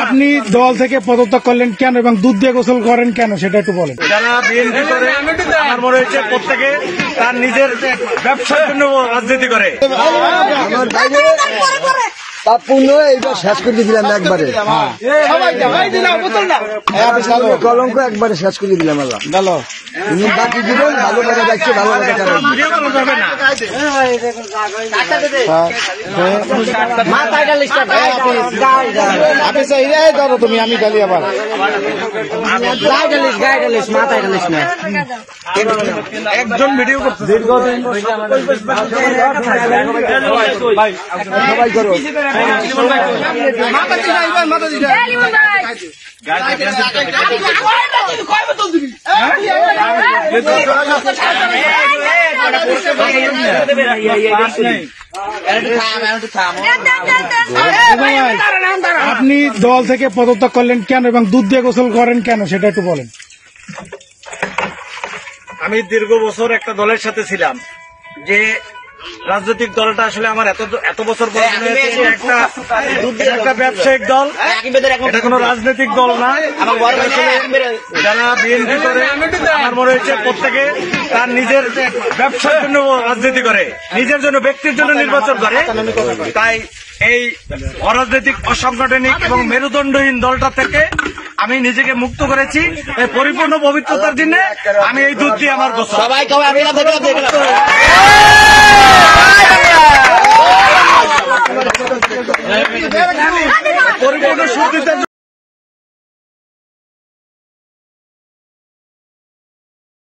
আপনি দল থেকে পদত্যাগ করলেন কেন এবং দুধ দিয়ে গোসল করেন কেন সেটা একটু বলেন। যারা বিএনপি করে আমার মনে হয়েছে প্রত্যেকে তার নিজের ব্যবসার জন্য রাজনীতি করে। তার পূর্ণ এইবার শেষ করে দিলাম একবারে, কলঙ্ক একবারে শেষ করে দিলাম। আল্লাহ বাকি দিবেন ভালো করে দেখছে, ভালো করে ধরো তুমি, আমি গালি আবার একজন ভিডিও করছে সবাই করো। আপনি দল থেকে পদত্যাগ করলেন কেন এবং দুধ দিয়ে গোসল করেন কেন সেটা একটু বলেন। আমি দীর্ঘ বছর একটা দলের সাথে ছিলাম, যে রাজনৈতিক দলটা আসলে আমার এত বছর পর একটা ব্যবসায়িক দল, এটা কোনো রাজনৈতিক দল না। যারা বিএনপি করে আমার মনে হয়েছে প্রত্যেকে তার নিজের ব্যবসার জন্য রাজনীতি করে, নিজের জন্য ব্যক্তির জন্য নির্বাচন করে। তাই এই অরাজনৈতিক অসাংগঠনিক এবং মেরুদণ্ডহীন দলটা থেকে আমি নিজেকে মুক্ত করেছি। এই পরিপূর্ণ পবিত্রতার জন্য আমি এই দুধ দিয়ে আমার গোসল। পরিপূর্ণ শুদ্ধিতে